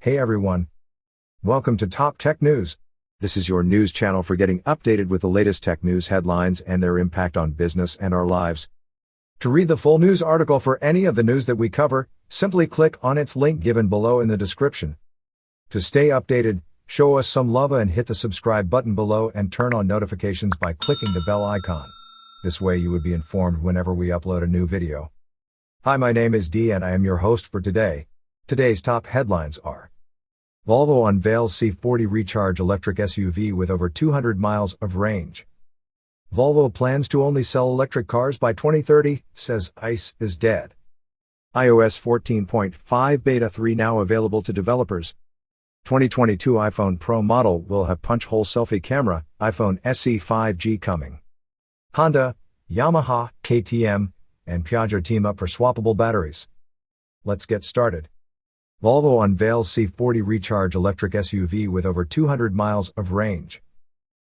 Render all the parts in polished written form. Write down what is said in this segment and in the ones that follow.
Hey everyone. Welcome to Top Tech News. This is your news channel for getting updated with the latest tech news headlines and their impact on business and our lives. To read the full news article for any of the news that we cover, simply click on its link given below in the description. To stay updated, show us some love and hit the subscribe button below and turn on notifications by clicking the bell icon. This way you would be informed whenever we upload a new video. Hi, my name is Dee and I am your host for today. Today's top headlines are: Volvo unveils C40 Recharge electric SUV with over 200 miles of range. Volvo plans to only sell electric cars by 2030, says ICE is dead. iOS 14.5 Beta 3 now available to developers. 2022 iPhone Pro model will have punch-hole selfie camera, iPhone SE 5G coming. Honda, Yamaha, KTM, and Piaggio team up for swappable batteries. Let's get started. Volvo unveils C40 Recharge electric SUV with over 200 miles of range.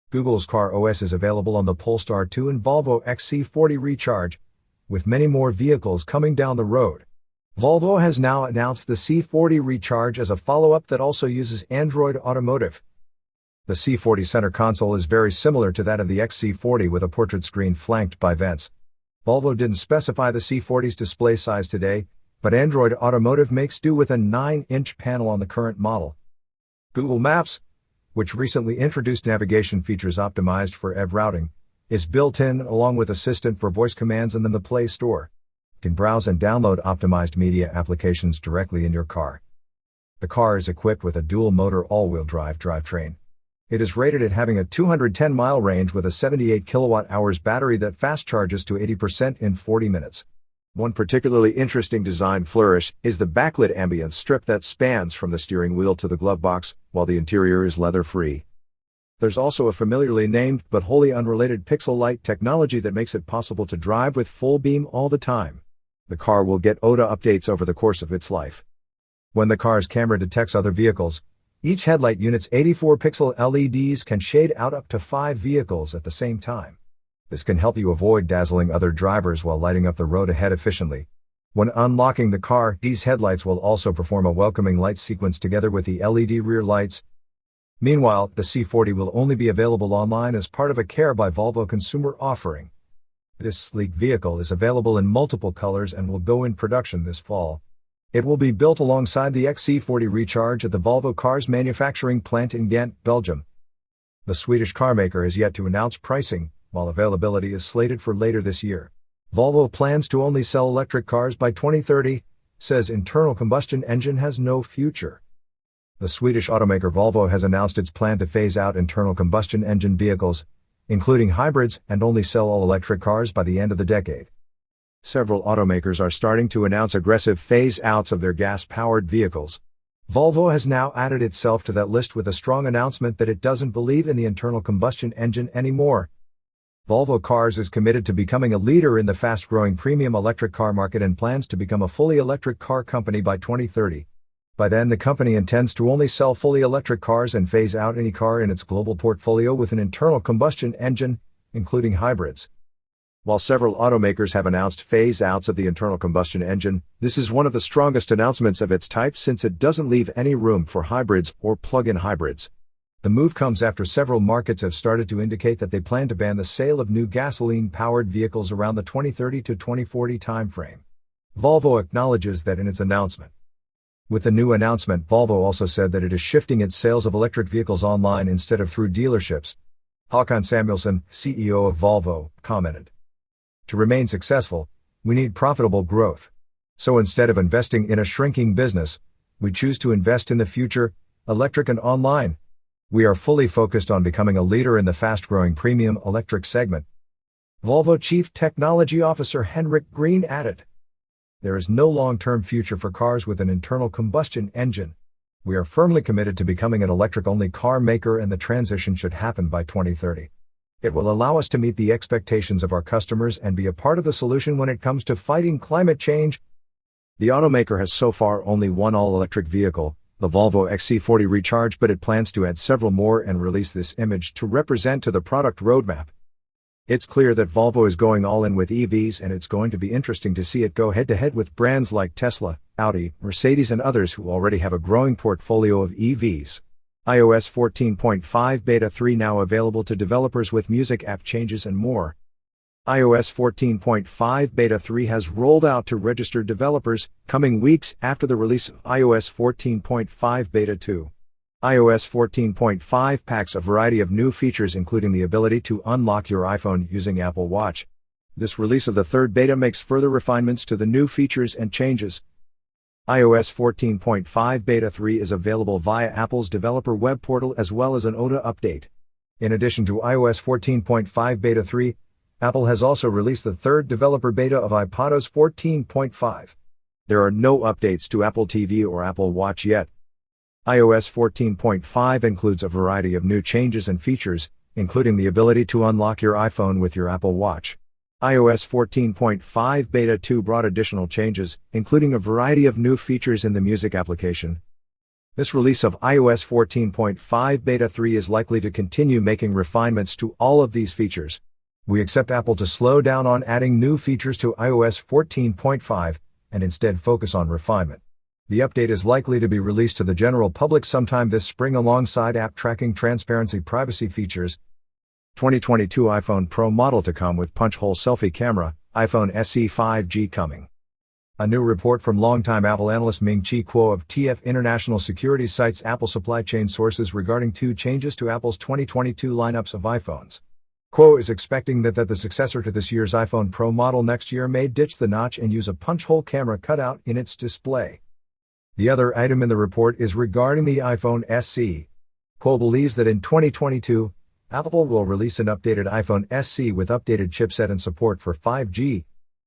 Google's Car OS is available on the Polestar 2 and Volvo XC40 Recharge, with many more vehicles coming down the road. Volvo has now announced the C40 Recharge as a follow-up that also uses Android Automotive. The C40 center console is very similar to that of the XC40 with a portrait screen flanked by vents. Volvo didn't specify the C40's display size today, but Android Automotive makes do with a 9-inch panel on the current model. Google Maps, which recently introduced navigation features optimized for EV routing, is built in along with Assistant for voice commands and in the Play Store. You can browse and download optimized media applications directly in your car. The car is equipped with a dual-motor all-wheel drive drivetrain. It is rated at having a 210-mile range with a 78 kilowatt-hours battery that fast charges to 80% in 40 minutes. One particularly interesting design flourish is the backlit ambience strip that spans from the steering wheel to the glove box, while the interior is leather-free. There's also a familiarly named but wholly unrelated pixel light technology that makes it possible to drive with full beam all the time. The car will get OTA updates over the course of its life. When the car's camera detects other vehicles, each headlight unit's 84-pixel LEDs can shade out up to 5 vehicles at the same time. This can help you avoid dazzling other drivers while lighting up the road ahead efficiently. When unlocking the car, these headlights will also perform a welcoming light sequence together with the LED rear lights. Meanwhile, the C40 will only be available online as part of a Care by Volvo consumer offering. This sleek vehicle is available in multiple colors and will go in production this fall. It will be built alongside the XC40 Recharge at the Volvo Cars manufacturing plant in Ghent, Belgium. The Swedish carmaker has yet to announce pricing, while availability is slated for later this year. Volvo plans to only sell electric cars by 2030, says internal combustion engine has no future. The Swedish automaker Volvo has announced its plan to phase out internal combustion engine vehicles, including hybrids, and only sell all electric cars by the end of the decade. Several automakers are starting to announce aggressive phase-outs of their gas-powered vehicles. Volvo has now added itself to that list with a strong announcement that it doesn't believe in the internal combustion engine anymore. Volvo Cars is committed to becoming a leader in the fast-growing premium electric car market and plans to become a fully electric car company by 2030. By then, the company intends to only sell fully electric cars and phase out any car in its global portfolio with an internal combustion engine, including hybrids. While several automakers have announced phase-outs of the internal combustion engine, this is one of the strongest announcements of its type since it doesn't leave any room for hybrids or plug-in hybrids. The move comes after several markets have started to indicate that they plan to ban the sale of new gasoline-powered vehicles around the 2030 to 2040 timeframe. Volvo acknowledges that in its announcement. With the new announcement, Volvo also said that it is shifting its sales of electric vehicles online instead of through dealerships. Håkan Samuelsson, CEO of Volvo, commented, "To remain successful, we need profitable growth. So instead of investing in a shrinking business, we choose to invest in the future, electric and online. We are fully focused on becoming a leader in the fast-growing premium electric segment." Volvo Chief Technology Officer Henrik Green added, "There is no long-term future for cars with an internal combustion engine. We are firmly committed to becoming an electric-only car maker and the transition should happen by 2030. It will allow us to meet the expectations of our customers and be a part of the solution when it comes to fighting climate change." The automaker has so far only one all-electric vehicle, the Volvo XC40 Recharge, but it plans to add several more and release this image to represent to the product roadmap. It's clear that Volvo is going all in with EVs, and it's going to be interesting to see it go head-to-head with brands like Tesla, Audi, Mercedes and others who already have a growing portfolio of EVs. iOS 14.5 Beta 3 now available to developers with music app changes and more. iOS 14.5 Beta 3 has rolled out to registered developers, coming weeks after the release of iOS 14.5 Beta 2. iOS 14.5 packs a variety of new features including the ability to unlock your iPhone using Apple Watch. This release of the third beta makes further refinements to the new features and changes. iOS 14.5 Beta 3 is available via Apple's developer web portal as well as an OTA update. In addition to iOS 14.5 Beta 3, Apple has also released the third developer beta of iPadOS 14.5. There are no updates to Apple TV or Apple Watch yet. iOS 14.5 includes a variety of new changes and features, including the ability to unlock your iPhone with your Apple Watch. iOS 14.5 Beta 2 brought additional changes, including a variety of new features in the music application. This release of iOS 14.5 Beta 3 is likely to continue making refinements to all of these features. We expect Apple to slow down on adding new features to iOS 14.5 and instead focus on refinement. The update is likely to be released to the general public sometime this spring alongside app tracking, transparency, privacy features. 2022 iPhone Pro model to come with punch-hole selfie camera, iPhone SE 5G coming. A new report from longtime Apple analyst Ming-Chi Kuo of TF International Securities cites Apple supply chain sources regarding two changes to Apple's 2022 lineups of iPhones. Kuo is expecting that the successor to this year's iPhone Pro model next year may ditch the notch and use a punch-hole camera cutout in its display. The other item in the report is regarding the iPhone SE. Kuo believes that in 2022, Apple will release an updated iPhone SE with updated chipset and support for 5G.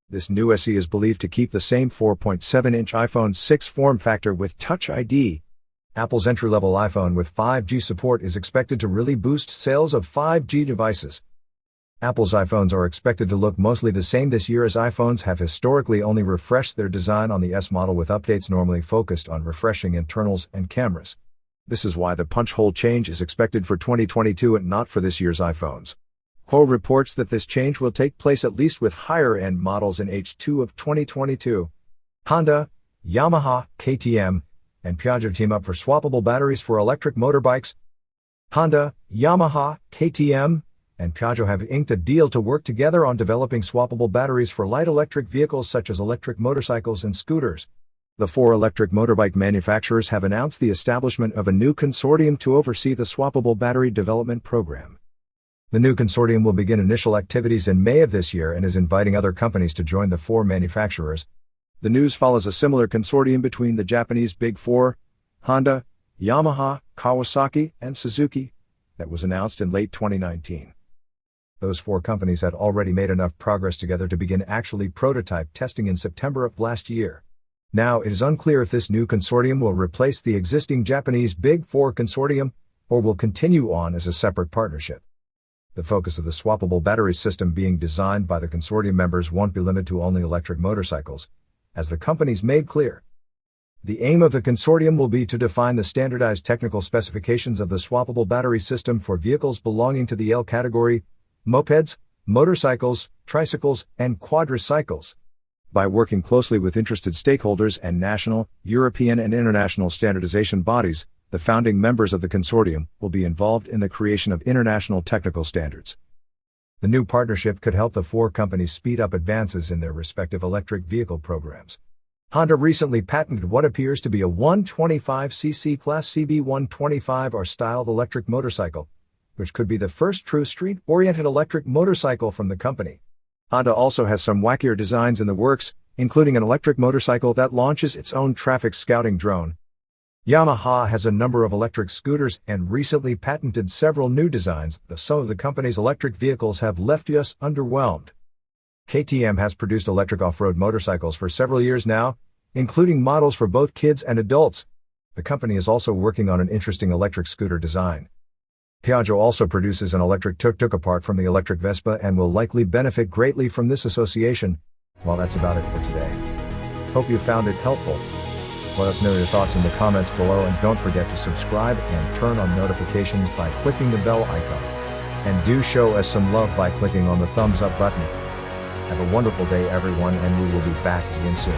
This new SE is believed to keep the same 4.7-inch iPhone 6 form factor with Touch ID. Apple's entry-level iPhone with 5G support is expected to really boost sales of 5G devices. Apple's iPhones are expected to look mostly the same this year as iPhones have historically only refreshed their design on the S model with updates normally focused on refreshing internals and cameras. This is why the punch-hole change is expected for 2022 and not for this year's iPhones. Kuo reports that this change will take place at least with higher-end models in H2 of 2022. Honda, Yamaha, KTM, and Piaggio team up for swappable batteries for electric motorbikes. Honda, Yamaha, KTM, and Piaggio have inked a deal to work together on developing swappable batteries for light electric vehicles such as electric motorcycles and scooters. The four electric motorbike manufacturers have announced the establishment of a new consortium to oversee the swappable battery development program. The new consortium will begin initial activities in May of this year and is inviting other companies to join the four manufacturers. The news follows a similar consortium between the Japanese Big Four, Honda, Yamaha, Kawasaki, and Suzuki, that was announced in late 2019. Those four companies had already made enough progress together to begin actually prototype testing in September of last year. Now it is unclear if this new consortium will replace the existing Japanese Big Four consortium, or will continue on as a separate partnership. The focus of the swappable battery system being designed by the consortium members won't be limited to only electric motorcycles, as the companies made clear. The aim of the consortium will be to define the standardized technical specifications of the swappable battery system for vehicles belonging to the L category, mopeds, motorcycles, tricycles, and quadricycles. By working closely with interested stakeholders and national, European and international standardization bodies, the founding members of the consortium will be involved in the creation of international technical standards. The new partnership could help the four companies speed up advances in their respective electric vehicle programs. Honda recently patented what appears to be a 125cc Class CB125R styled electric motorcycle, which could be the first true street-oriented electric motorcycle from the company. Honda also has some wackier designs in the works, including an electric motorcycle that launches its own traffic scouting drone. Yamaha has a number of electric scooters and recently patented several new designs, though some of the company's electric vehicles have left us underwhelmed. KTM has produced electric off-road motorcycles for several years now, including models for both kids and adults. The company is also working on an interesting electric scooter design. Piaggio also produces an electric tuk-tuk apart from the electric Vespa and will likely benefit greatly from this association. Well, that's about it for today. Hope you found it helpful. Let us know your thoughts in the comments below and don't forget to subscribe and turn on notifications by clicking the bell icon. And do show us some love by clicking on the thumbs up button. Have a wonderful day everyone, and we will be back again soon.